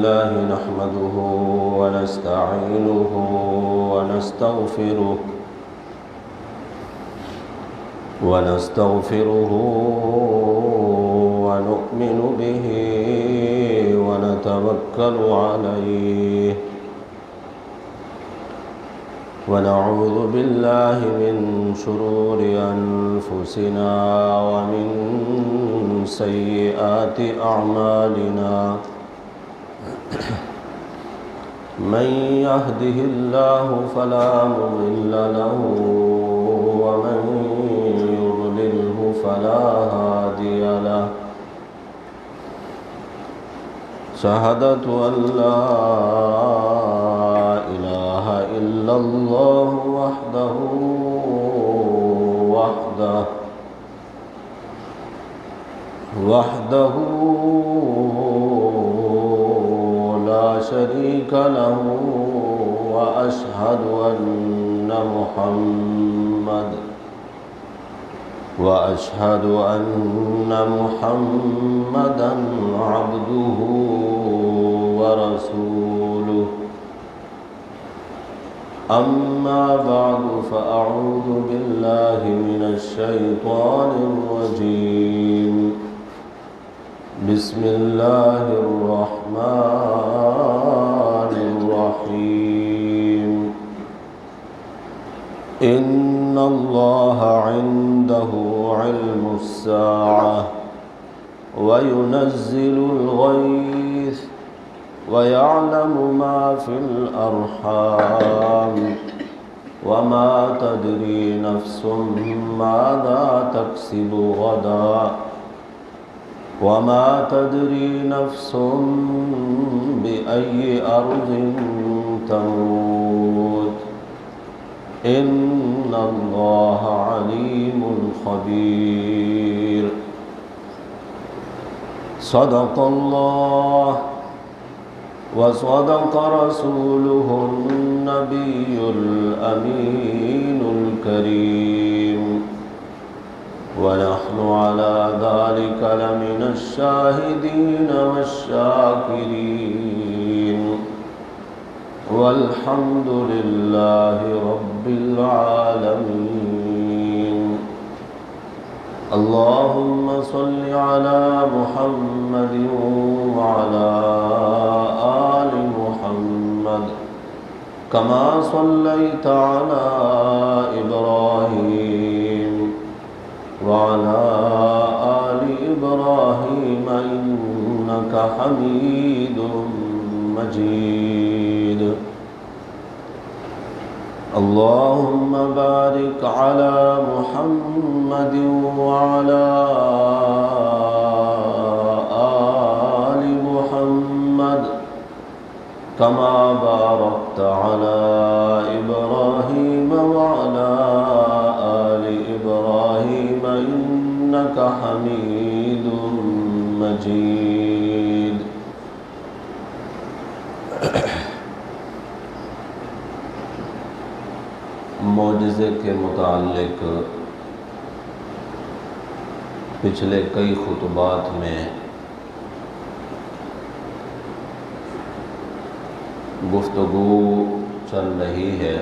لله نحمده ونستعينه ونستغفره ونؤمن به ونتوكل عليه ونعوذ بالله من شرور أنفسنا ومن سيئات أعمالنا من يهده الله فلا مضل له ومن يضلله فلا هادي له شهادة أن لا إله إلا الله وحده لا شريك له وأشهد أن محمدا عبده ورسوله أما بعد فأعوذ بالله من الشيطان الرجيم بسم الله الرحمن الرحيم إن الله عنده علم الساعة وينزل الغيث ويعلم ما في الأرحام وما تدري نفس ماذا تكسب غدا وما تدري نفس بأي أرض تموت إن الله عليم خبير صدق الله وصدق رسوله النبي الأمين الكريم ونحن على ذلك لمن الشاهدين والشاكرين والحمد لله رب العالمين اللهم صل على محمد وعلى آل محمد كما صليت على إبراهيم وعلى آل إبراهيم إنك حميد مجيد اللهم بارك على محمد وعلى آل محمد كما باركت على إبراهيم وعلى آل إبراهيم إنك حميد مجيد معجزے کے متعلق پچھلے کئی خطبات میں گفتگو چل رہی ہے۔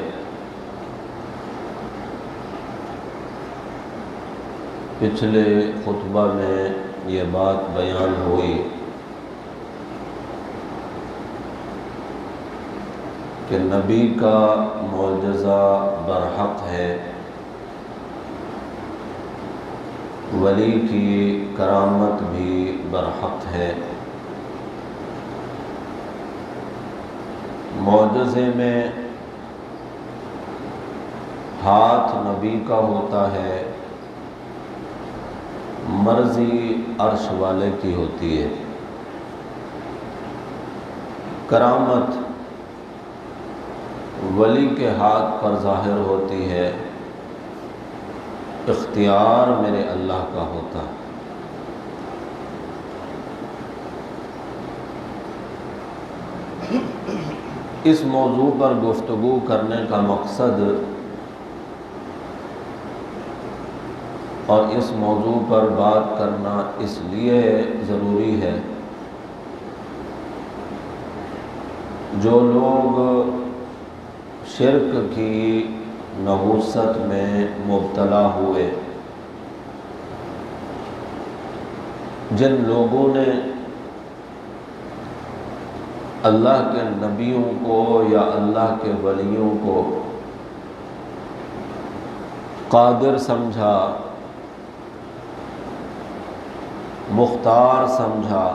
پچھلے خطبہ میں یہ بات بیان ہوئی کہ نبی کا معجزہ برحق ہے، ولی کی کرامت بھی برحق ہے۔ معجزے میں ہاتھ نبی کا ہوتا ہے، مرضی عرش والے کی ہوتی ہے۔ کرامت ولی کے ہاتھ پر ظاہر ہوتی ہے، اختیار میرے اللہ کا ہوتا ہے۔ اس موضوع پر گفتگو کرنے کا مقصد اور اس موضوع پر بات کرنا اس لیے ضروری ہے جو لوگ شرک کی نحوست میں مبتلا ہوئے، جن لوگوں نے اللہ کے نبیوں کو یا اللہ کے ولیوں کو قادر سمجھا، مختار سمجھا،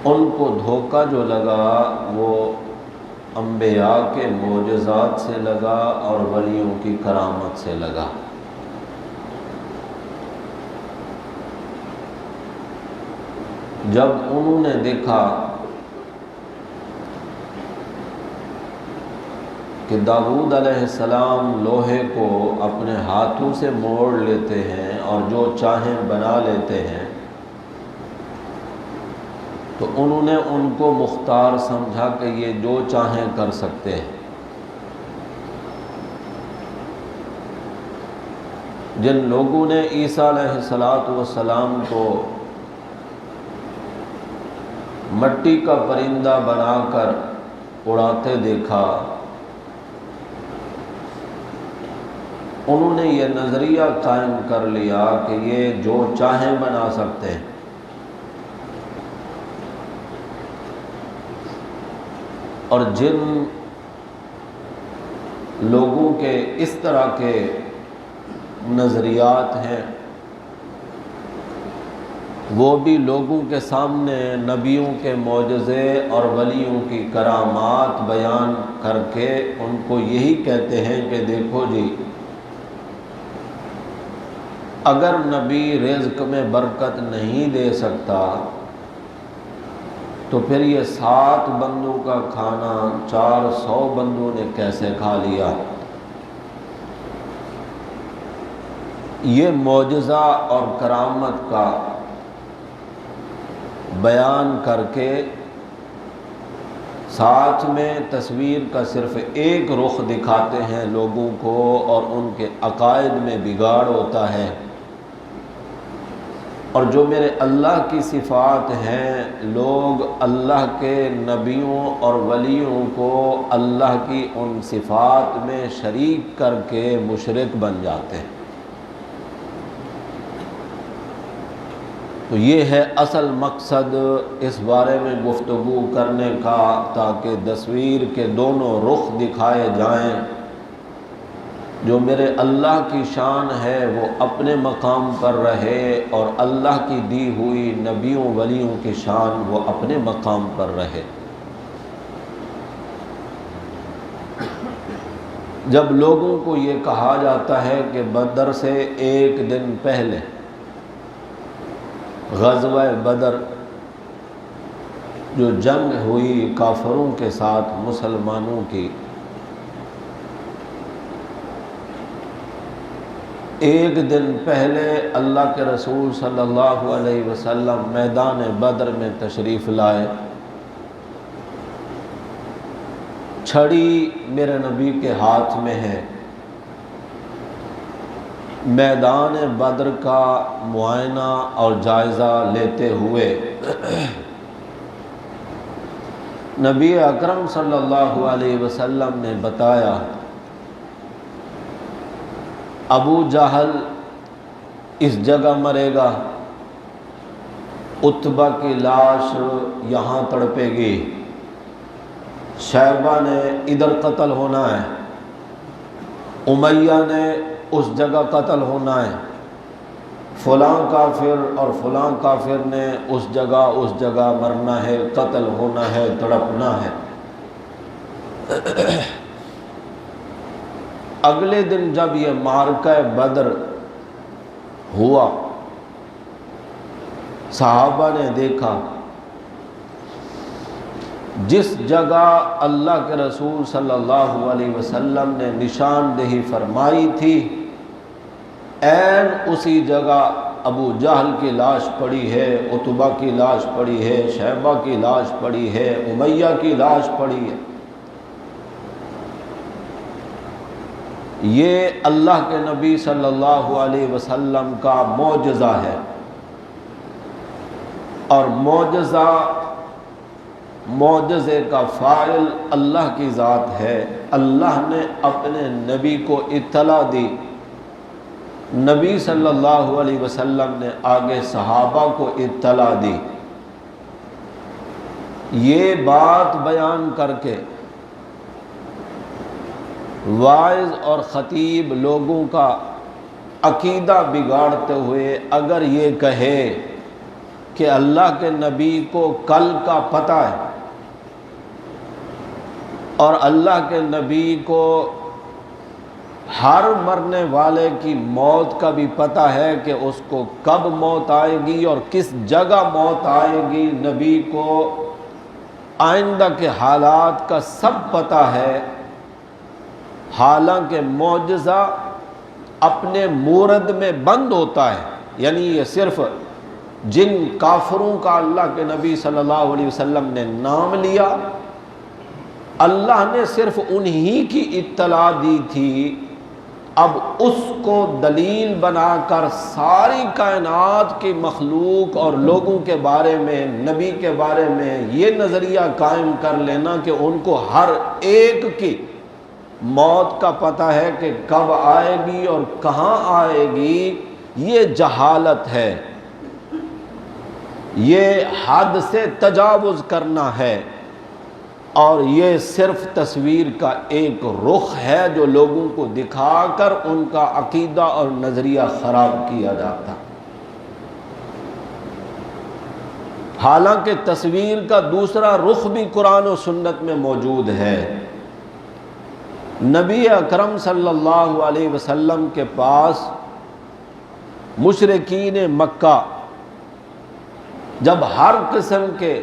ان کو دھوکہ جو لگا وہ انبیاء کے معجزات سے لگا اور ولیوں کی کرامت سے لگا۔ جب انہوں نے دیکھا کہ داؤد علیہ السلام لوہے کو اپنے ہاتھوں سے موڑ لیتے ہیں اور جو چاہیں بنا لیتے ہیں، تو انہوں نے ان کو مختار سمجھا کہ یہ جو چاہیں کر سکتے ہیں۔ جن لوگوں نے عیسیٰ علیہ السلام کو مٹی کا پرندہ بنا کر اڑاتے دیکھا، انہوں نے یہ نظریہ قائم کر لیا کہ یہ جو چاہیں بنا سکتے ہیں۔ اور جن لوگوں کے اس طرح کے نظریات ہیں، وہ بھی لوگوں کے سامنے نبیوں کے معجزے اور ولیوں کی کرامات بیان کر کے ان کو یہی کہتے ہیں کہ دیکھو جی، اگر نبی رزق میں برکت نہیں دے سکتا تو پھر یہ 7 بندوں کا کھانا 400 بندوں نے کیسے کھا لیا؟ یہ معجزہ اور کرامت کا بیان کر کے ساتھ میں تصویر کا صرف ایک رخ دکھاتے ہیں لوگوں کو، اور ان کے عقائد میں بگاڑ ہوتا ہے۔ اور جو میرے اللہ کی صفات ہیں، لوگ اللہ کے نبیوں اور ولیوں کو اللہ کی ان صفات میں شریک کر کے مشرک بن جاتے ہیں۔ تو یہ ہے اصل مقصد اس بارے میں گفتگو کرنے کا، تاکہ تصویر کے دونوں رخ دکھائے جائیں۔ جو میرے اللہ کی شان ہے وہ اپنے مقام پر رہے، اور اللہ کی دی ہوئی نبیوں ولیوں کی شان وہ اپنے مقام پر رہے۔ جب لوگوں کو یہ کہا جاتا ہے کہ بدر سے ایک دن پہلے غزوہ بدر جو جنگ ہوئی کافروں کے ساتھ مسلمانوں کی، ایک دن پہلے اللہ کے رسول صلی اللہ علیہ وسلم میدان بدر میں تشریف لائے۔ چھڑی میرے نبی کے ہاتھ میں ہے۔ میدان بدر کا معائنہ اور جائزہ لیتے ہوئے نبی اکرم صلی اللہ علیہ وسلم نے بتایا، ابو جہل اس جگہ مرے گا، عتبہ کی لاش یہاں تڑپے گی، شیبہ نے ادھر قتل ہونا ہے، امیہ نے اس جگہ قتل ہونا ہے، فلاں کافر اور فلاں کافر نے اس جگہ مرنا ہے، قتل ہونا ہے، تڑپنا ہے۔ اگلے دن جب یہ معرکہ بدر ہوا، صحابہ نے دیکھا جس جگہ اللہ کے رسول صلی اللہ علیہ وسلم نے نشاندہی فرمائی تھی، عین اسی جگہ ابو جہل کی لاش پڑی ہے، عتبہ کی لاش پڑی ہے، شیبہ کی لاش پڑی ہے، امیہ کی لاش پڑی ہے۔ یہ اللہ کے نبی صلی اللہ علیہ وسلم کا معجزہ ہے، اور معجزہ معجزے کا فاعل اللہ کی ذات ہے۔ اللہ نے اپنے نبی کو اطلاع دی، نبی صلی اللہ علیہ وسلم نے آگے صحابہ کو اطلاع دی۔ یہ بات بیان کر کے واعظ اور خطیب لوگوں کا عقیدہ بگاڑتے ہوئے اگر یہ کہے کہ اللہ کے نبی کو کل کا پتہ ہے اور اللہ کے نبی کو ہر مرنے والے کی موت کا بھی پتہ ہے کہ اس کو کب موت آئے گی اور کس جگہ موت آئے گی، نبی کو آئندہ کے حالات کا سب پتہ ہے، حالانکہ معجزہ اپنے مورد میں بند ہوتا ہے۔ یعنی یہ صرف جن کافروں کا اللہ کے نبی صلی اللہ علیہ وسلم نے نام لیا، اللہ نے صرف انہی کی اطلاع دی تھی، اب اس کو دلیل بنا کر ساری کائنات کی مخلوق اور لوگوں کے بارے میں، نبی کے بارے میں یہ نظریہ قائم کر لینا کہ ان کو ہر ایک کی موت کا پتہ ہے کہ کب آئے گی اور کہاں آئے گی، یہ جہالت ہے، یہ حد سے تجاوز کرنا ہے، اور یہ صرف تصویر کا ایک رخ ہے جو لوگوں کو دکھا کر ان کا عقیدہ اور نظریہ خراب کیا جاتا۔ حالانکہ تصویر کا دوسرا رخ بھی قرآن و سنت میں موجود ہے۔ نبی اکرم صلی اللہ علیہ وسلم کے پاس مشرکین مکہ جب ہر قسم کے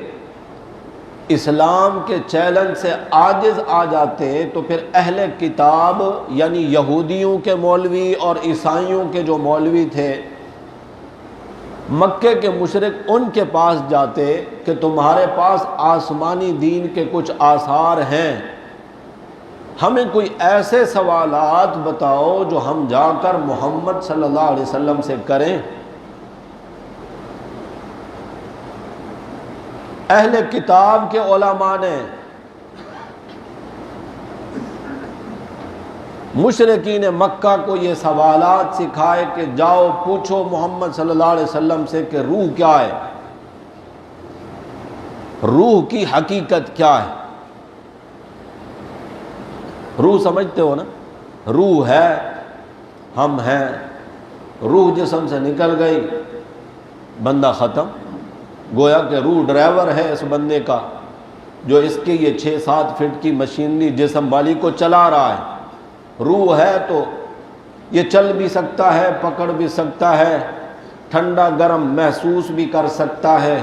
اسلام کے چیلنج سے عاجز آ جاتے تو پھر اہل کتاب یعنی یہودیوں کے مولوی اور عیسائیوں کے جو مولوی تھے، مکے کے مشرک ان کے پاس جاتے کہ تمہارے پاس آسمانی دین کے کچھ آثار ہیں، ہمیں کوئی ایسے سوالات بتاؤ جو ہم جا کر محمد صلی اللہ علیہ وسلم سے کریں۔ اہل کتاب کے علماء نے مشرکین مکہ کو یہ سوالات سکھائے کہ جاؤ پوچھو محمد صلی اللہ علیہ وسلم سے کہ روح کیا ہے، روح کی حقیقت کیا ہے۔ روح سمجھتے ہو نا، روح ہے، ہم ہیں، روح جسم سے نکل گئی، بندہ ختم، گویا کہ روح ڈرائیور ہے اس بندے کا جو اس کی یہ 6-7 فٹ کی مشینری جسم والی کو چلا رہا ہے۔ روح ہے تو یہ چل بھی سکتا ہے، پکڑ بھی سکتا ہے، ٹھنڈا گرم محسوس بھی کر سکتا ہے،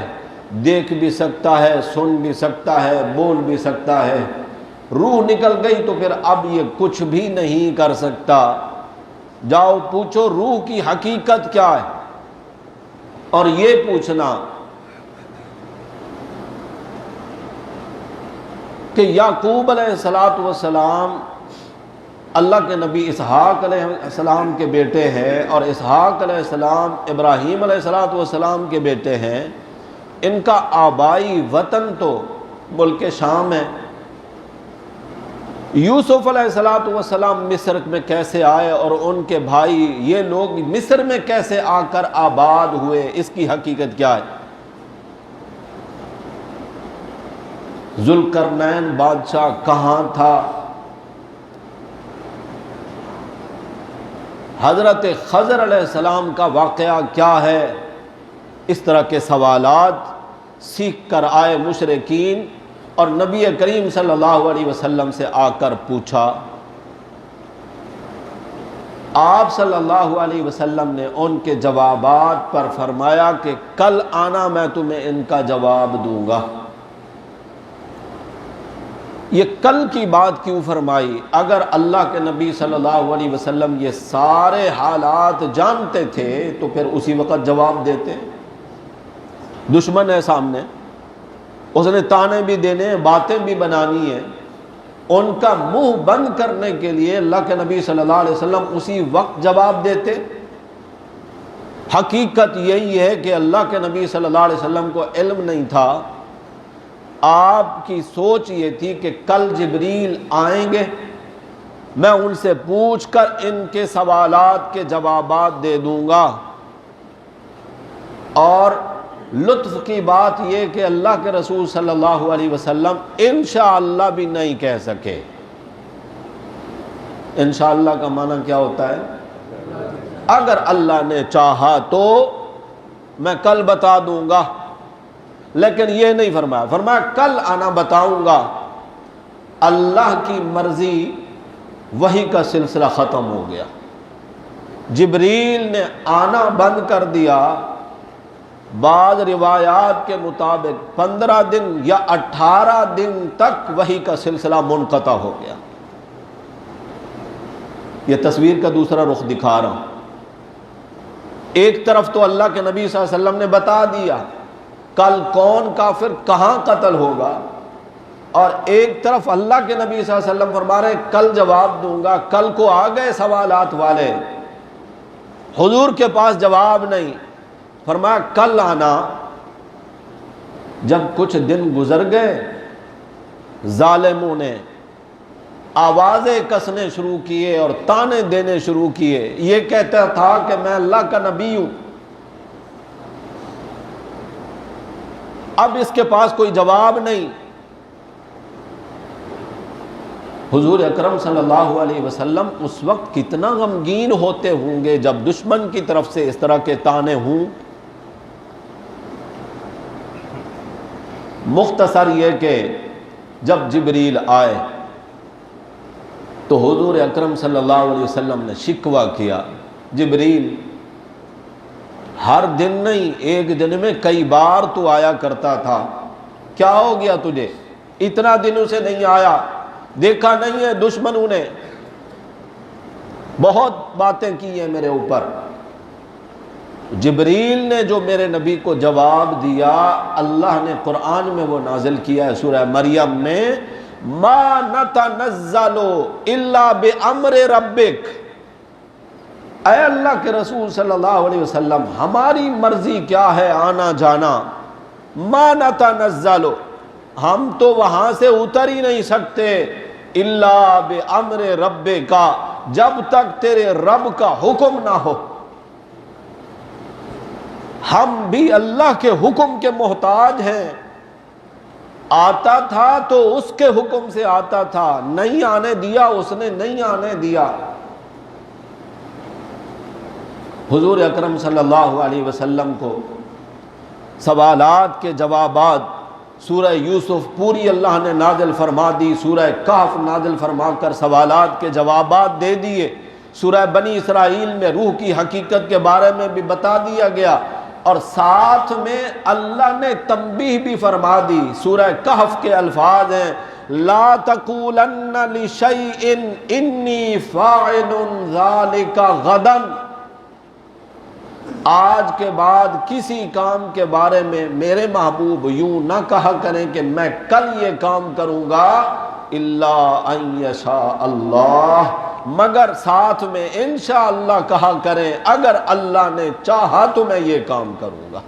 دیکھ بھی سکتا ہے، سن بھی سکتا ہے، بول بھی سکتا ہے۔ روح نکل گئی تو پھر اب یہ کچھ بھی نہیں کر سکتا۔ جاؤ پوچھو روح کی حقیقت کیا ہے، اور یہ پوچھنا کہ یعقوب علیہ السلام اللہ کے نبی اسحاق علیہ السلام کے بیٹے ہیں، اور اسحاق علیہ السلام ابراہیم علیہ السلام کے بیٹے ہیں، ان کا آبائی وطن تو ملک شام ہے۔ یوسف علیہ السلام مصر میں کیسے آئے اور ان کے بھائی یہ لوگ مصر میں کیسے آ کر آباد ہوئے، اس کی حقیقت کیا ہے۔ ذوالقرنین بادشاہ کہاں تھا، حضرت خضر علیہ السلام کا واقعہ کیا ہے، اس طرح کے سوالات سیکھ کر آئے مشرکین، اور نبی کریم صلی اللہ علیہ وسلم سے آ کر پوچھا۔ آپ صلی اللہ علیہ وسلم نے ان کے جوابات پر فرمایا کہ کل آنا، میں تمہیں ان کا جواب دوں گا۔ یہ کل کی بات کیوں فرمائی؟ اگر اللہ کے نبی صلی اللہ علیہ وسلم یہ سارے حالات جانتے تھے تو پھر اسی وقت جواب دیتے۔ دشمن ہے سامنے، اس نے تانے بھی دینے، باتیں بھی بنانی ہیں، ان کا منہ بند کرنے کے لیے اللہ کے نبی صلی اللہ علیہ وسلم اسی وقت جواب دیتے۔ حقیقت یہی ہے کہ اللہ کے نبی صلی اللہ علیہ وسلم کو علم نہیں تھا آپ کی سوچ یہ تھی کہ کل جبریل آئیں گے، میں ان سے پوچھ کر ان کے سوالات کے جوابات دے دوں گا، اور لطف کی بات یہ کہ اللہ کے رسول صلی اللہ علیہ وسلم انشاءاللہ بھی نہیں کہہ سکے۔ انشاءاللہ کا معنی کیا ہوتا ہے؟ اگر اللہ نے چاہا تو میں کل بتا دوں گا، لیکن یہ نہیں فرمایا، فرمایا کل آنا بتاؤں گا۔ اللہ کی مرضی، وحی کا سلسلہ ختم ہو گیا، جبریل نے آنا بند کر دیا۔ بعض روایات کے مطابق 15 دن یا 18 دن تک وحی کا سلسلہ منقطع ہو گیا۔ یہ تصویر کا دوسرا رخ دکھا رہا ہوں۔ ایک طرف تو اللہ کے نبی صلی اللہ علیہ وسلم نے بتا دیا کل کون کافر کہاں قتل ہوگا، اور ایک طرف اللہ کے نبی صلی اللہ علیہ وسلم فرما رہے کل جواب دوں گا۔ کل کو آ گئے سوالات والے، حضور کے پاس جواب نہیں، فرمایا کل آنا۔ جب کچھ دن گزر گئے، ظالموں نے آوازیں کسنے شروع کیے اور تانے دینے شروع کیے۔ یہ کہتا تھا کہ میں اللہ کا نبی ہوں، اب اس کے پاس کوئی جواب نہیں۔ حضور اکرم صلی اللہ علیہ وسلم اس وقت کتنا غمگین ہوتے ہوں گے جب دشمن کی طرف سے اس طرح کے تانے ہوں۔ مختصر یہ کہ جب جبریل آئے تو حضور اکرم صلی اللہ علیہ وسلم نے شکوہ کیا، جبریل ہر دن نہیں، ایک دن میں کئی بار تو آیا کرتا تھا، کیا ہو گیا تجھے؟ اتنا دنوں سے نہیں آیا، دیکھا نہیں ہے دشمنوں نے بہت باتیں کی ہیں میرے اوپر۔ جبریل نے جو میرے نبی کو جواب دیا، اللہ نے قرآن میں وہ نازل کیا ہے سورہ مریم میں، ما نتنزل الا بامر ربک۔ اے اللہ کے رسول صلی اللہ علیہ وسلم، ہماری مرضی کیا ہے آنا جانا، ما نتنزل، ہم تو وہاں سے اتر ہی نہیں سکتے، الا بامر ربک، جب تک تیرے رب کا حکم نہ ہو۔ ہم بھی اللہ کے حکم کے محتاج ہیں، آتا تھا تو اس کے حکم سے آتا تھا، نہیں آنے دیا اس نے، نہیں آنے دیا۔ حضور اکرم صلی اللہ علیہ وسلم کو سوالات کے جوابات، سورہ یوسف پوری اللہ نے نازل فرما دی، سورہ کہف نازل فرما کر سوالات کے جوابات دے دیے، سورہ بنی اسرائیل میں روح کی حقیقت کے بارے میں بھی بتا دیا گیا، اور ساتھ میں اللہ نے تنبیہ بھی فرما دی۔ سورہ کہف کے الفاظ ہیں، لا تقولن لشیء انی فاعل ذلک غدا، آج کے بعد کسی کام کے بارے میں میرے محبوب یوں نہ کہا کریں کہ میں کل یہ کام کروں گا، الا ان یشاء اللہ، مگر ساتھ میں انشاءاللہ کہا کریں اگر اللہ نے چاہا تو میں یہ کام کروں گا۔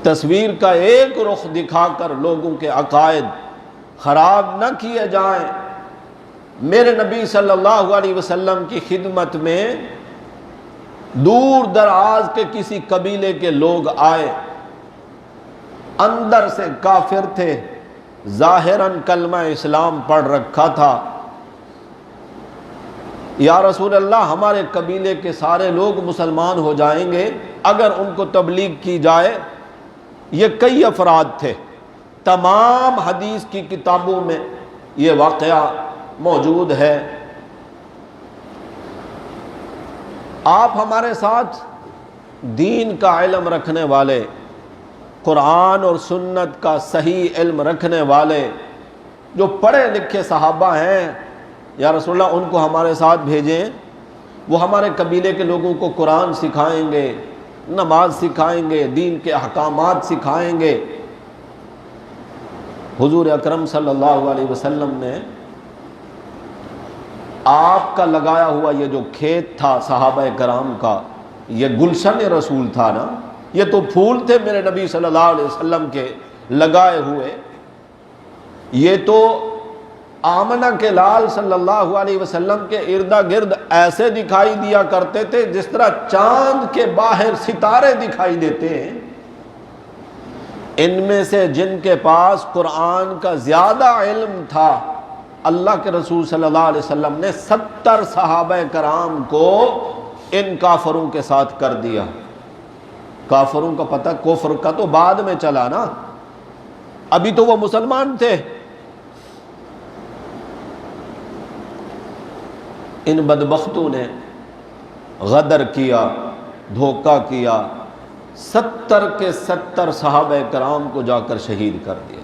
تصویر کا ایک رخ دکھا کر لوگوں کے عقائد خراب نہ کیے جائیں۔ میرے نبی صلی اللہ علیہ وسلم کی خدمت میں دور دراز کے کسی قبیلے کے لوگ آئے، اندر سے کافر تھے، ظاہراً کلمہ اسلام پڑھ رکھا تھا۔ یا رسول اللہ، ہمارے قبیلے کے سارے لوگ مسلمان ہو جائیں گے اگر ان کو تبلیغ کی جائے۔ یہ کئی افراد تھے، تمام حدیث کی کتابوں میں یہ واقعہ موجود ہے۔ آپ ہمارے ساتھ دین کا علم رکھنے والے، قرآن اور سنت کا صحیح علم رکھنے والے جو پڑھے لکھے صحابہ ہیں، یا رسول اللہ ان کو ہمارے ساتھ بھیجیں، وہ ہمارے قبیلے کے لوگوں کو قرآن سکھائیں گے، نماز سکھائیں گے، دین کے احکامات سکھائیں گے۔ حضور اکرم صلی اللہ علیہ وسلم نے آپ کا لگایا ہوا یہ جو کھیت تھا صحابہ کرام کا، یہ گلشن رسول تھا نا، یہ تو پھول تھے میرے نبی صلی اللہ علیہ وسلم کے لگائے ہوئے، یہ تو آمنہ کے لال صلی اللہ علیہ وسلم کے ارد گرد ایسے دکھائی دیا کرتے تھے جس طرح چاند کے باہر ستارے دکھائی دیتے ہیں۔ ان میں سے جن کے پاس قرآن کا زیادہ علم تھا، اللہ کے رسول صلی اللہ علیہ وسلم نے 70 صحابہ کرام کو ان کافروں کے ساتھ کر دیا۔ کافروں کا پتہ کفر کا تو بعد میں چلا نا، ابھی تو وہ مسلمان تھے۔ ان بدبختوں نے غدر کیا، دھوکہ کیا، 70 کے 70 صحابہ کرام کو جا کر شہید کر دیا۔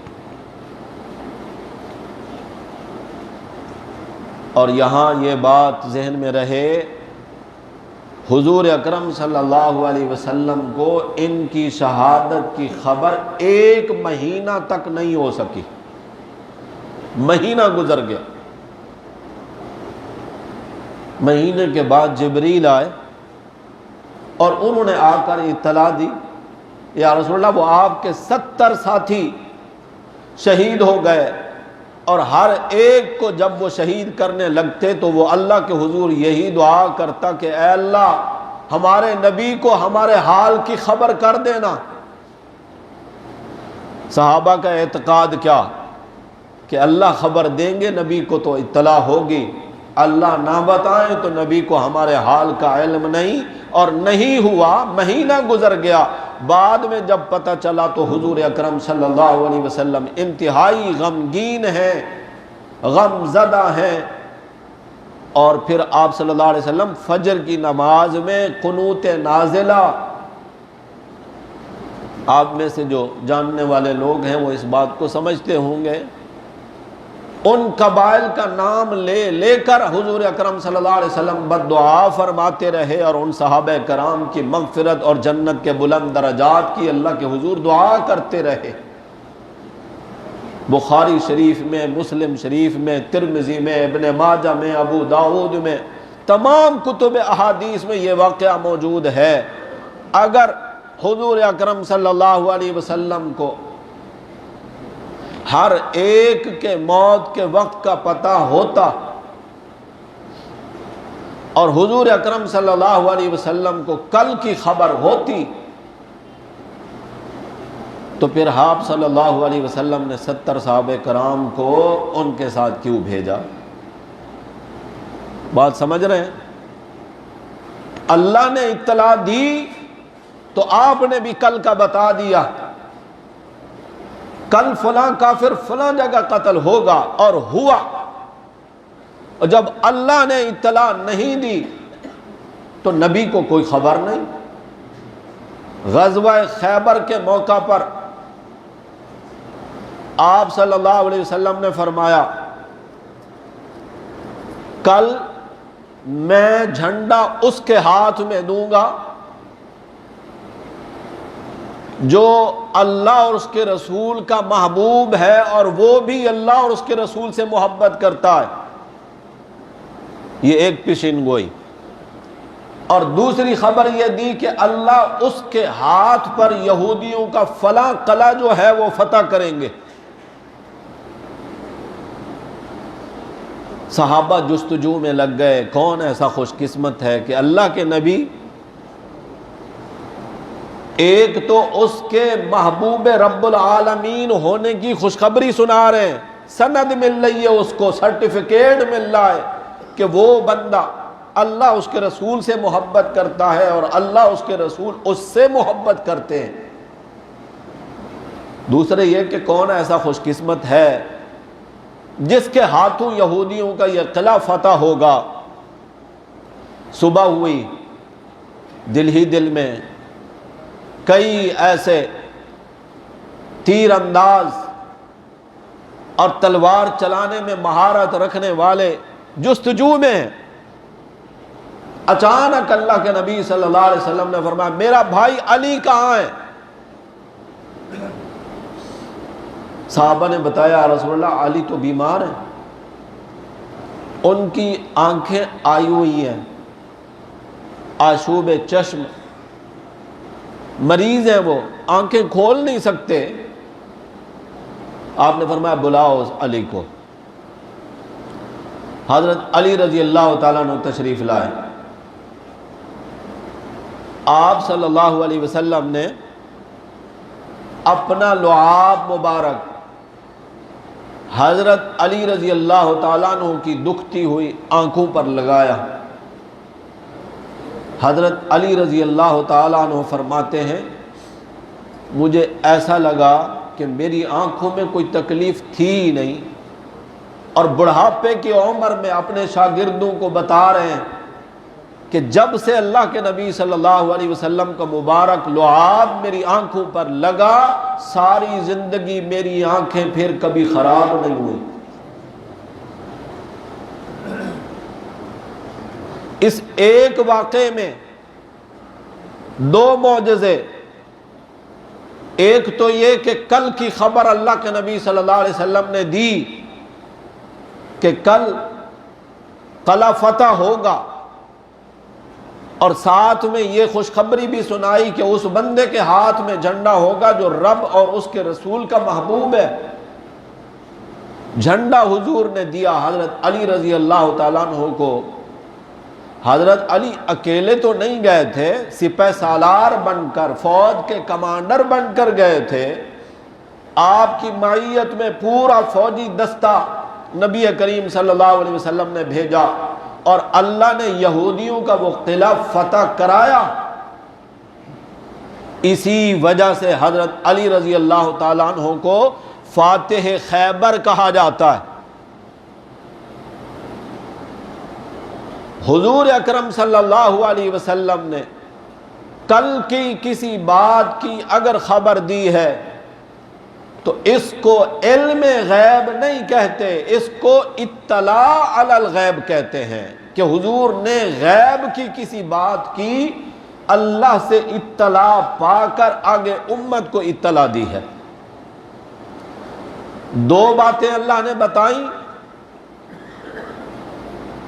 اور یہاں یہ بات ذہن میں رہے، حضور اکرم صلی اللہ علیہ وسلم کو ان کی شہادت کی خبر 1 مہینہ تک نہیں ہو سکی، مہینہ گزر گیا۔ مہینے کے بعد جبریل آئے اور انہوں نے آ کر اطلاع دی، یا رسول اللہ وہ آپ کے 70 ساتھی شہید ہو گئے، اور ہر ایک کو جب وہ شہید کرنے لگتے تو وہ اللہ کے حضور یہی دعا کرتا کہ اے اللہ ہمارے نبی کو ہمارے حال کی خبر کر دینا۔ صحابہ کا اعتقاد کیا کہ اللہ خبر دیں گے، نبی کو تو اطلاع ہوگی، اللہ نہ بتائیں تو نبی کو ہمارے حال کا علم نہیں، اور نہیں ہوا۔ مہینہ گزر گیا، بعد میں جب پتہ چلا تو حضور اکرم صلی اللہ علیہ وسلم انتہائی غمگین ہیں، غم زدہ ہیں۔ اور پھر آپ صلی اللہ علیہ وسلم فجر کی نماز میں قنوت نازلہ، آپ میں سے جو جاننے والے لوگ ہیں وہ اس بات کو سمجھتے ہوں گے، ان قبائل کا نام لے لے کر حضور اکرم صلی اللہ علیہ وسلم بد دعا فرماتے رہے، اور ان صحابہ کرام کی مغفرت اور جنت کے بلند درجات کی اللہ کے حضور دعا کرتے رہے۔ بخاری شریف میں، مسلم شریف میں، ترمذی میں، ابن ماجہ میں، ابو داؤد میں، تمام کتب احادیث میں یہ واقعہ موجود ہے۔ اگر حضور اکرم صلی اللہ علیہ وسلم کو ہر ایک کے موت کے وقت کا پتہ ہوتا، اور حضور اکرم صلی اللہ علیہ وسلم کو کل کی خبر ہوتی، تو پھر آپ صلی اللہ علیہ وسلم نے 70 صحابہ کرام کو ان کے ساتھ کیوں بھیجا؟ بات سمجھ رہے ہیں؟ اللہ نے اطلاع دی تو آپ نے بھی کل کا بتا دیا، کل فلاں کافر فلاں جگہ قتل ہوگا، اور ہوا۔ اور جب اللہ نے اطلاع نہیں دی تو نبی کو کوئی خبر نہیں۔ غزوہ خیبر کے موقع پر آپ صلی اللہ علیہ وسلم نے فرمایا کل میں جھنڈا اس کے ہاتھ میں دوں گا جو اللہ اور اس کے رسول کا محبوب ہے، اور وہ بھی اللہ اور اس کے رسول سے محبت کرتا ہے۔ یہ ایک پیشین گوئی۔ اور دوسری خبر یہ دی کہ اللہ اس کے ہاتھ پر یہودیوں کا فلاں قلعہ جو ہے وہ فتح کریں گے۔ صحابہ جستجو میں لگ گئے، کون ایسا خوش قسمت ہے کہ اللہ کے نبی ایک تو اس کے محبوب رب العالمین ہونے کی خوشخبری سنا رہے ہیں، سند مل رہی ہے، اس کو سرٹیفکیٹ مل رہا ہے کہ وہ بندہ اللہ اس کے رسول سے محبت کرتا ہے اور اللہ اس کے رسول اس سے محبت کرتے ہیں۔ دوسرے یہ کہ کون ایسا خوش قسمت ہے جس کے ہاتھوں یہودیوں کا یہ قلعہ فتح ہوگا۔ صبح ہوئی، دل ہی دل میں کئی ایسے تیر انداز اور تلوار چلانے میں مہارت رکھنے والے جستجو میں ہیں۔ اچانک اللہ کے نبی صلی اللہ علیہ وسلم نے فرمایا میرا بھائی علی کہاں ہے؟ صحابہ نے بتایا رسول اللہ علی تو بیمار ہیں، ان کی آنکھیں آئی ہوئی ہیں، آشوب چشم، مریض ہیں وہ، آنکھیں کھول نہیں سکتے. آپ نے فرمایا بلاؤ علی کو. حضرت علی رضی اللہ تعالیٰ عنہ تشریف لائے. آپ صلی اللہ علیہ وسلم نے اپنا لعاب مبارک حضرت علی رضی اللہ تعالیٰ عنہ کی دکھتی ہوئی آنکھوں پر لگایا. حضرت علی رضی اللہ تعالیٰ عنہ فرماتے ہیں مجھے ایسا لگا کہ میری آنکھوں میں کوئی تکلیف تھی ہی نہیں، اور بڑھاپے کی عمر میں اپنے شاگردوں کو بتا رہے ہیں کہ جب سے اللہ کے نبی صلی اللہ علیہ وسلم کا مبارک لعاب میری آنکھوں پر لگا، ساری زندگی میری آنکھیں پھر کبھی خراب نہیں ہوئی. اس ایک واقعے میں دو معجزے. ایک تو یہ کہ کل کی خبر اللہ کے نبی صلی اللہ علیہ وسلم نے دی کہ کل قلعہ فتح ہوگا، اور ساتھ میں یہ خوشخبری بھی سنائی کہ اس بندے کے ہاتھ میں جھنڈا ہوگا جو رب اور اس کے رسول کا محبوب ہے. جھنڈا حضور نے دیا حضرت علی رضی اللہ تعالیٰ عنہ کو. حضرت علی اکیلے تو نہیں گئے تھے، سپہ سالار بن کر، فوج کے کمانڈر بن کر گئے تھے. آپ کی معیت میں پورا فوجی دستہ نبی کریم صلی اللہ علیہ وسلم نے بھیجا، اور اللہ نے یہودیوں کا وہ قلعہ فتح کرایا. اسی وجہ سے حضرت علی رضی اللہ تعالیٰ عنہ کو فاتح خیبر کہا جاتا ہے. حضور اکرم صلی اللہ علیہ وسلم نے کل کی کسی بات کی اگر خبر دی ہے تو اس کو علم غیب نہیں کہتے، اس کو اطلاع علی الغیب کہتے ہیں کہ حضور نے غیب کی کسی بات کی اللہ سے اطلاع پا کر آگے امت کو اطلاع دی ہے. دو باتیں اللہ نے بتائیں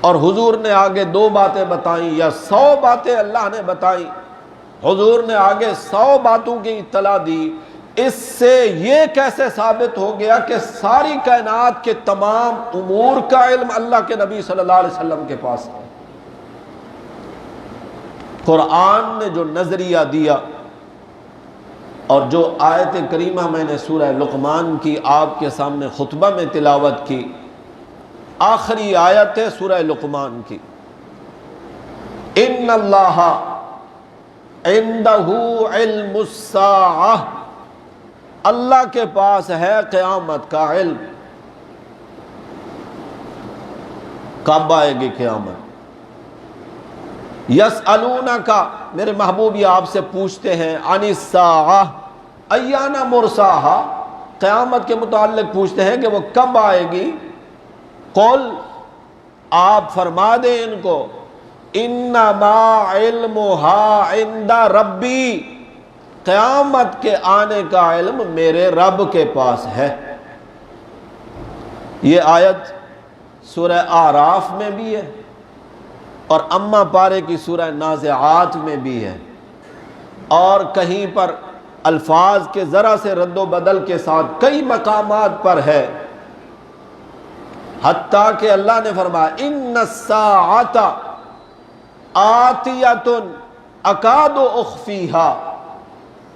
اور حضور نے آگے دو باتیں بتائیں، یا 100 باتیں اللہ نے بتائیں، حضور نے آگے 100 باتوں کی اطلاع دی. اس سے یہ کیسے ثابت ہو گیا کہ ساری کائنات کے تمام امور کا علم اللہ کے نبی صلی اللہ علیہ وسلم کے پاس ہے؟ قرآن نے جو نظریہ دیا اور جو آیت کریمہ میں نے سورہ لقمان کی آپ کے سامنے خطبہ میں تلاوت کی، آخری آیت ہے سورہ لقمان کی، ان اللہ عندہ علم الساعہ، اللہ کے پاس ہے قیامت کا علم. کب آئے گی قیامت؟ یسألونک، میرے محبوب یہ آپ سے پوچھتے ہیں، عن الساعہ ایان مرساہا، قیامت کے متعلق پوچھتے ہیں کہ وہ کب آئے گی. قل، آپ فرما دیں ان کو، انما علمها عند ربی، قیامت کے آنے کا علم میرے رب کے پاس ہے. یہ آیت سورہ اعراف میں بھی ہے اور اما پارے کی سورہ نازعات میں بھی ہے، اور کہیں پر الفاظ کے ذرا سے رد و بدل کے ساتھ کئی مقامات پر ہے. حتیٰ کہ اللہ نے فرمایا ان الساعۃ آتیۃ اکاد اخفیہا،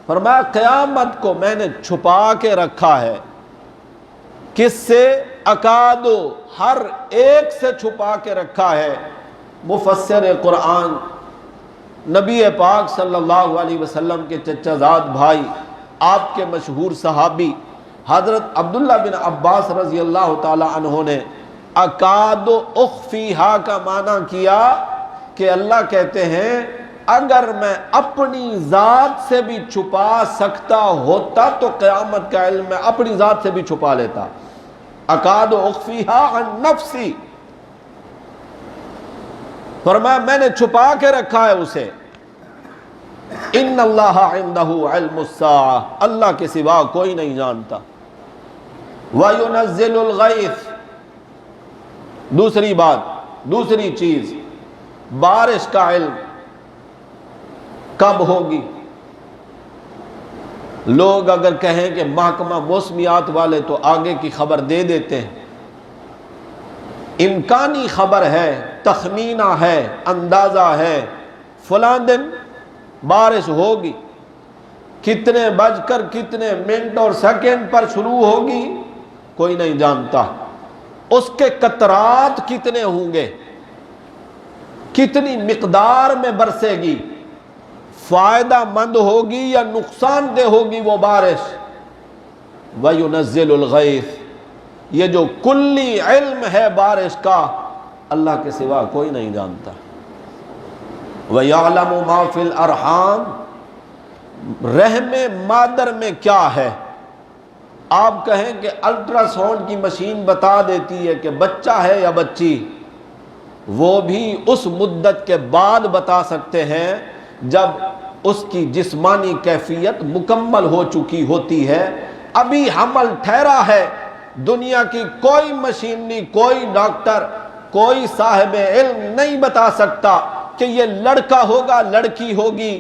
فرمایا قیامت کو میں نے چھپا کے رکھا ہے. کس سے؟ اکاد، ہر ایک سے چھپا کے رکھا ہے. مفسر قرآن نبی پاک صلی اللہ علیہ وسلم کے چچا زاد بھائی، آپ کے مشہور صحابی حضرت عبداللہ بن عباس رضی اللہ تعالی عنہ نے اکاد اخفیہا کا معنی کیا کہ اللہ کہتے ہیں اگر میں اپنی ذات سے بھی چھپا سکتا ہوتا تو قیامت کا علم میں اپنی ذات سے بھی چھپا لیتا. اکاد اخفیہا عن نفسی، فرمایا میں نے چھپا کے رکھا ہے اسے. ان اللہ عندہ علم الساعہ، اللہ کے سوا کوئی نہیں جانتا. وَيُنَزِّلُ الْغَيْثِ، دوسری بات، دوسری چیز، بارش کا علم کب ہوگی، لوگ اگر کہیں کہ محکمہ موسمیات والے تو آگے کی خبر دے دیتے ہیں، امکانی خبر ہے، تخمینہ ہے، اندازہ ہے، فلاں دن بارش ہوگی، کتنے بج کر کتنے منٹ اور سیکنڈ پر شروع ہوگی کوئی نہیں جانتا، اس کے قطرات کتنے ہوں گے، کتنی مقدار میں برسے گی، فائدہ مند ہوگی یا نقصان دہ ہوگی وہ بارش۔ وَيُنَزِّلُ الْغَيْثَ، یہ جو کلی علم ہے بارش کا اللہ کے سوا کوئی نہیں جانتا۔ وَيَعْلَمُ مَا فِي الْأَرْحَامِ، رحم مادر میں کیا ہے۔ آپ کہیں کہ الٹرا ساؤنڈ کی مشین بتا دیتی ہے کہ بچہ ہے یا بچی، وہ بھی اس مدت کے بعد بتا سکتے ہیں جب اس کی جسمانی کیفیت مکمل ہو چکی ہوتی ہے۔ ابھی حمل ٹھہرا ہے، دنیا کی کوئی مشین نہیں، کوئی ڈاکٹر، کوئی صاحب علم نہیں بتا سکتا کہ یہ لڑکا ہوگا لڑکی ہوگی،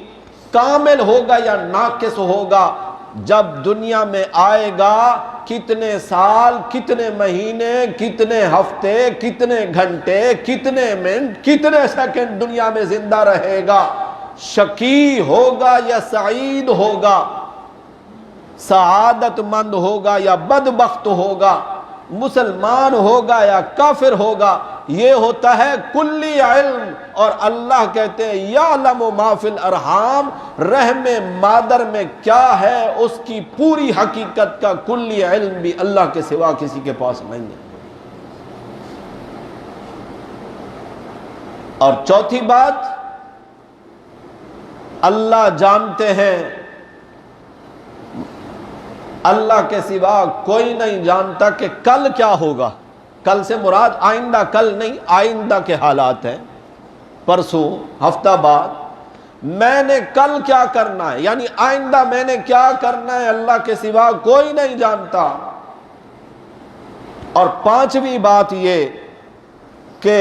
کامل ہوگا یا ناقص ہوگا۔ جب دنیا میں آئے گا کتنے سال، کتنے مہینے، کتنے ہفتے، کتنے گھنٹے، کتنے منٹ، کتنے سیکنڈ دنیا میں زندہ رہے گا، شقی ہوگا یا سعید ہوگا، سعادت مند ہوگا یا بدبخت ہوگا، مسلمان ہوگا یا کافر ہوگا، یہ ہوتا ہے کلی علم۔ اور اللہ کہتے ہیں یعلم ما فی الارحام، رحم مادر میں کیا ہے اس کی پوری حقیقت کا کلی علم بھی اللہ کے سوا کسی کے پاس نہیں ہے۔ اور چوتھی بات، اللہ جانتے ہیں، اللہ کے سوا کوئی نہیں جانتا کہ کل کیا ہوگا۔ کل سے مراد آئندہ کل نہیں، آئندہ کے حالات ہیں، پرسوں، ہفتہ بعد، میں نے کل کیا کرنا ہے، یعنی آئندہ میں نے کیا کرنا ہے اللہ کے سوا کوئی نہیں جانتا۔ اور پانچویں بات یہ کہ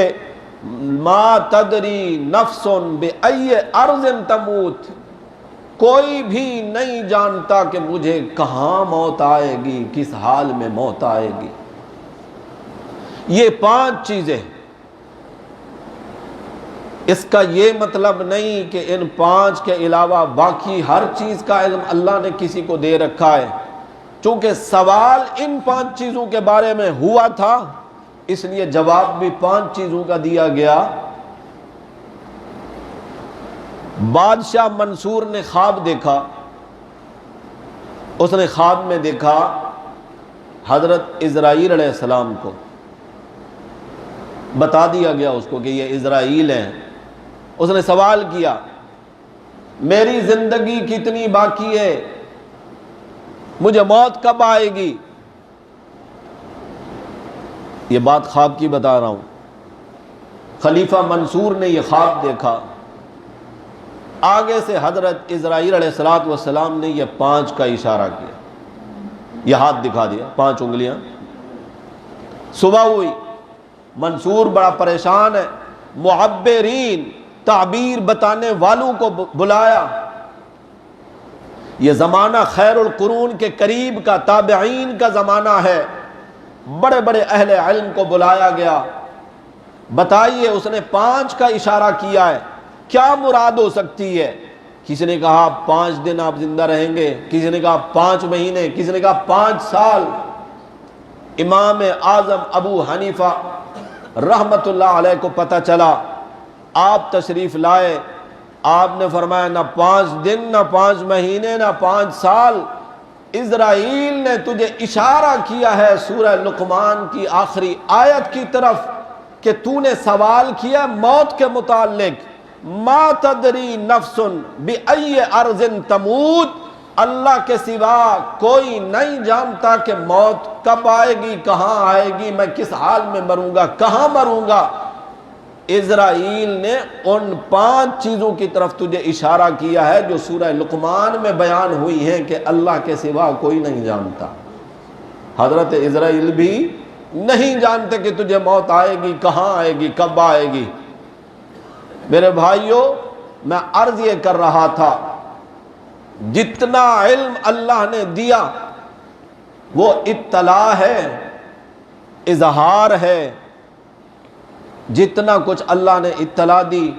ما تدری نفس بأی ارض تموت، کوئی بھی نہیں جانتا کہ مجھے کہاں موت آئے گی، کس حال میں موت آئے گی۔ یہ پانچ چیزیں، اس کا یہ مطلب نہیں کہ ان پانچ کے علاوہ باقی ہر چیز کا علم اللہ نے کسی کو دے رکھا ہے۔ چونکہ سوال ان پانچ چیزوں کے بارے میں ہوا تھا، اس لیے جواب بھی پانچ چیزوں کا دیا گیا۔ بادشاہ منصور نے خواب دیکھا، اس نے خواب میں دیکھا حضرت اسرائیل علیہ السلام کو، بتا دیا گیا اس کو کہ یہ اسرائیل ہیں۔ اس نے سوال کیا میری زندگی کتنی باقی ہے، مجھے موت کب آئے گی؟ یہ بات خواب کی بتا رہا ہوں۔ خلیفہ منصور نے یہ خواب دیکھا، آگے سے حضرت اسرائیل علیہ السلام نے یہ پانچ کا اشارہ کیا، یہ ہاتھ دکھا دیا، پانچ انگلیاں۔ صبح ہوئی، منصور بڑا پریشان ہے، معبرین، تعبیر بتانے والوں کو بلایا۔ یہ زمانہ خیر القرون کے قریب کا، تابعین کا زمانہ ہے، بڑے بڑے اہل علم کو بلایا گیا۔ بتائیے، اس نے پانچ کا اشارہ کیا ہے، کیا مراد ہو سکتی ہے؟ کسی نے کہا 5 دن آپ زندہ رہیں گے، کسی نے کہا 5 مہینے، کسی نے کہا 5 سال۔ امام اعظم ابو حنیفہ رحمت اللہ علیہ کو پتہ چلا، آپ تشریف لائے، آپ نے فرمایا نہ 5 دن، نہ 5 مہینے، نہ 5 سال، اسرائیل نے تجھے اشارہ کیا ہے سورہ لقمان کی آخری آیت کی طرف کہ تو نے سوال کیا موت کے متعلق، ما تدری نفس بأی ارض تموت، اللہ کے سوا کوئی نہیں جانتا کہ موت کب آئے گی، کہاں آئے گی، میں کس حال میں مروں گا، کہاں مروں گا۔ اسرائیل نے ان 5 چیزوں کی طرف تجھے اشارہ کیا ہے جو سورہ لقمان میں بیان ہوئی ہیں کہ اللہ کے سوا کوئی نہیں جانتا۔ حضرت اسرائیل بھی نہیں جانتے کہ تجھے موت آئے گی، کہاں آئے گی، کب آئے گی۔ میرے بھائیوں، میں عرض یہ کر رہا تھا جتنا علم اللہ نے دیا وہ اطلاع ہے، اظہار ہے۔ جتنا کچھ اللہ نے اطلاع دی،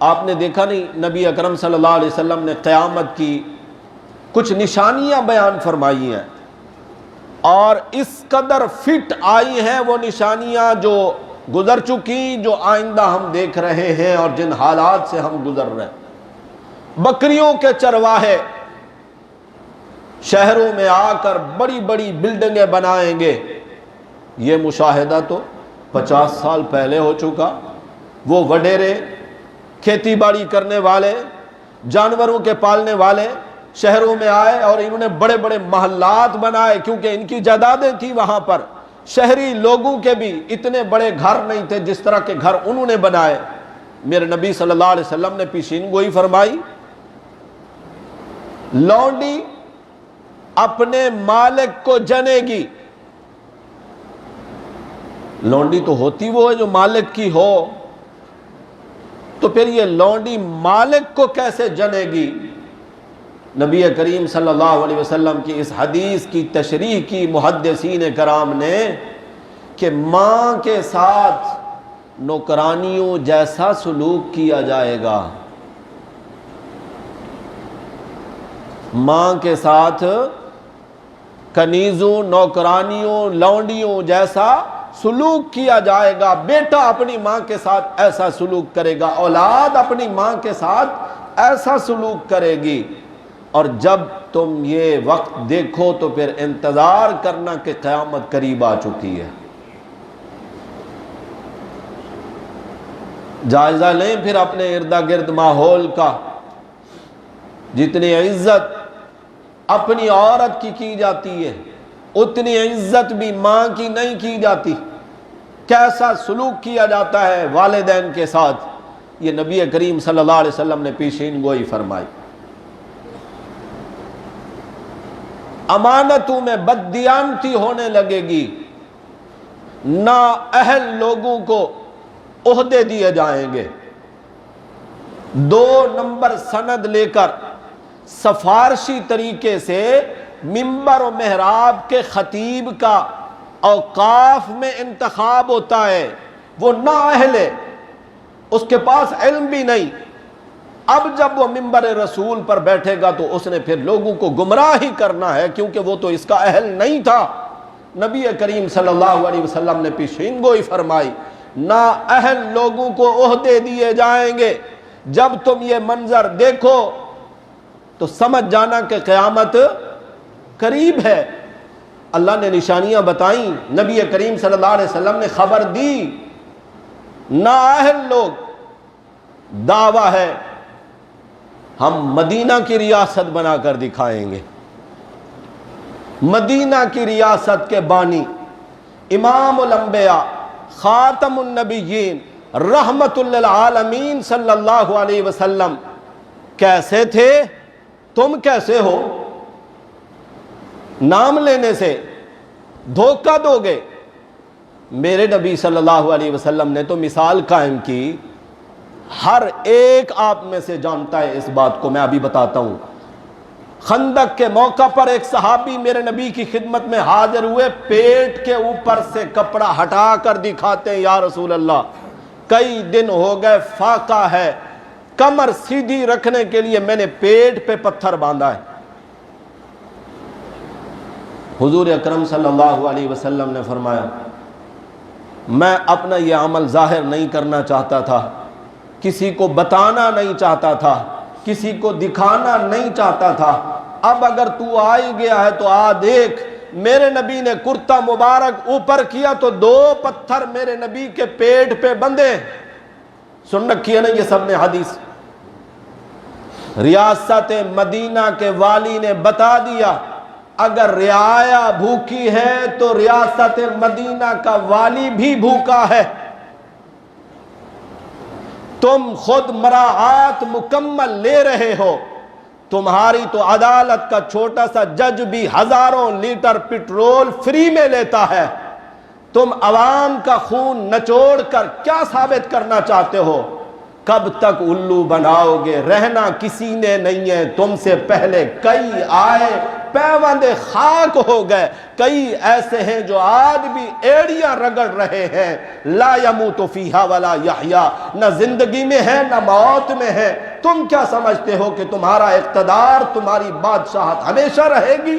آپ نے دیکھا نہیں نبی اکرم صلی اللہ علیہ وسلم نے قیامت کی کچھ نشانیاں بیان فرمائی ہیں، اور اس قدر فٹ آئی ہیں وہ نشانیاں جو گزر چکی، جو آئندہ ہم دیکھ رہے ہیں اور جن حالات سے ہم گزر رہے ہیں۔ بکریوں کے چرواہے شہروں میں آ کر بڑی بڑی بلڈنگیں بنائیں گے، یہ مشاہدہ تو 50 سال پہلے ہو چکا۔ وہ وڈیرے کھیتی باڑی کرنے والے، جانوروں کے پالنے والے شہروں میں آئے اور انہوں نے بڑے بڑے محلات بنائے، کیونکہ ان کی جائیدادیں تھیں وہاں پر۔ شہری لوگوں کے بھی اتنے بڑے گھر نہیں تھے جس طرح کے گھر انہوں نے بنائے۔ میرے نبی صلی اللہ علیہ وسلم نے پیشین گوئی فرمائی، لونڈی اپنے مالک کو جنے گی۔ لونڈی تو ہوتی وہ ہے جو مالک کی ہو، تو پھر یہ لونڈی مالک کو کیسے جنے گی؟ نبی کریم صلی اللہ علیہ وسلم کی اس حدیث کی تشریح کی محدثین کرام نے کہ ماں کے ساتھ نوکرانیوں جیسا سلوک کیا جائے گا، ماں کے ساتھ کنیزوں، نوکرانیوں، لونڈیوں جیسا سلوک کیا جائے گا۔ بیٹا اپنی ماں کے ساتھ ایسا سلوک کرے گا، اولاد اپنی ماں کے ساتھ ایسا سلوک کرے گی۔ اور جب تم یہ وقت دیکھو تو پھر انتظار کرنا کہ قیامت قریب آ چکی ہے۔ جائزہ لیں پھر اپنے ارد گرد ماحول کا۔ جتنی عزت اپنی عورت کی جاتی ہے، اتنی عزت بھی ماں کی نہیں کی جاتی۔ کیسا سلوک کیا جاتا ہے والدین کے ساتھ، یہ نبی کریم صلی اللہ علیہ وسلم نے پیشین گوئی فرمائی۔ امانتوں میں بددیانتی ہونے لگے گی، نااہل لوگوں کو عہدے دیے جائیں گے، 2 نمبر سند لے کر سفارشی طریقے سے منبر و محراب کے خطیب کا اوقاف میں انتخاب ہوتا ہے، وہ نااہل ہے، اس کے پاس علم بھی نہیں۔ اب جب وہ منبر رسول پر بیٹھے گا تو اس نے پھر لوگوں کو گمراہ ہی کرنا ہے، کیونکہ وہ تو اس کا اہل نہیں تھا۔ نبی کریم صلی اللہ علیہ وسلم نے پیشین گوئی فرمائی، نااہل لوگوں کو عہدے دیے جائیں گے۔ جب تم یہ منظر دیکھو تو سمجھ جانا کہ قیامت قریب ہے۔ اللہ نے نشانیاں بتائیں، نبی کریم صلی اللہ علیہ وسلم نے خبر دی۔ نااہل لوگ، دعویٰ ہے ہم مدینہ کی ریاست بنا کر دکھائیں گے۔ مدینہ کی ریاست کے بانی امام الانبیاء، خاتم النبیین، رحمت للعالمین صلی اللہ علیہ وسلم کیسے تھے؟ تم کیسے ہو؟ نام لینے سے دھوکہ دو گے؟ میرے نبی صلی اللہ علیہ وسلم نے تو مثال قائم کی، ہر ایک آپ میں سے جانتا ہے اس بات کو۔ میں ابھی بتاتا ہوں، خندق کے موقع پر ایک صحابی میرے نبی کی خدمت میں حاضر ہوئے، پیٹ کے اوپر سے کپڑا ہٹا کر دکھاتے ہیں، یا رسول اللہ کئی دن ہو گئے، فاقہ ہے، کمر سیدھی رکھنے کے لیے میں نے پیٹ پہ پتھر باندھا ہے۔ حضور اکرم صلی اللہ علیہ وسلم نے فرمایا، میں اپنا یہ عمل ظاہر نہیں کرنا چاہتا تھا، کسی کو بتانا نہیں چاہتا تھا، کسی کو دکھانا نہیں چاہتا تھا۔ اب اگر تو آ ہی گیا ہے تو آ دیکھ، میرے نبی نے کرتا مبارک اوپر کیا تو 2 پتھر میرے نبی کے پیٹ پہ بندھے۔ سن رکھی ہے نا یہ سب نے حدیث؟ ریاست مدینہ کے والی نے بتا دیا، اگر رعایا بھوکی ہے تو ریاست مدینہ کا والی بھی بھوکا ہے۔ تم خود مراعات مکمل لے رہے ہو، تمہاری تو عدالت کا چھوٹا سا جج بھی ہزاروں لیٹر پٹرول فری میں لیتا ہے، تم عوام کا خون نچوڑ کر کیا ثابت کرنا چاہتے ہو؟ کب تک الو بناؤ گے؟ رہنا کسی نے نہیں ہے تم سے پہلے، کئی آئے پیوند خاک ہو گئے، کئی ایسے ہیں جو آج بھی ایڑیاں رگڑ رہے ہیں، لا یموت فیہا ولا یحییٰ، نہ زندگی میں ہے نہ موت میں ہے۔ تم کیا سمجھتے ہو کہ تمہارا اقتدار، تمہاری بادشاہت ہمیشہ رہے گی؟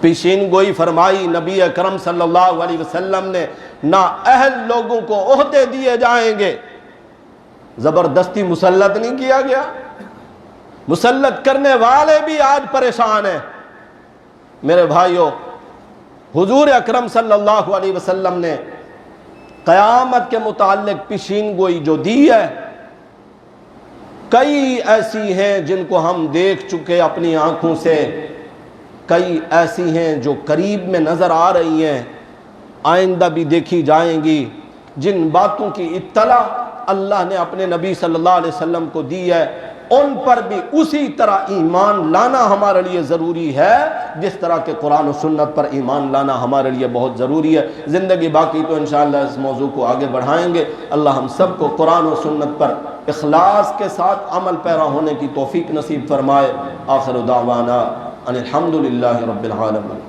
پیشین گوئی فرمائی نبی اکرم صلی اللہ علیہ وسلم نے، نہ اہل لوگوں کو عہدے دیے جائیں گے۔ زبردستی مسلط نہیں کیا گیا، مسلط کرنے والے بھی آج پریشان ہیں۔ میرے بھائیو، حضور اکرم صلی اللہ علیہ وسلم نے قیامت کے متعلق پیشین گوئی جو دی ہے، کئی ایسی ہیں جن کو ہم دیکھ چکے اپنی آنکھوں سے، کئی ایسی ہیں جو قریب میں نظر آ رہی ہیں، آئندہ بھی دیکھی جائیں گی۔ جن باتوں کی اطلاع اللہ نے اپنے نبی صلی اللہ علیہ وسلم کو دی ہے، ان پر بھی اسی طرح ایمان لانا ہمارے لیے ضروری ہے جس طرح کہ قرآن و سنت پر ایمان لانا ہمارے لیے بہت ضروری ہے۔ زندگی باقی تو انشاءاللہ اس موضوع کو آگے بڑھائیں گے۔ اللہ ہم سب کو قرآن و سنت پر اخلاص کے ساتھ عمل پیرا ہونے کی توفیق نصیب فرمائے۔ آخر دعوانا ان الحمد للہ رب العالمین۔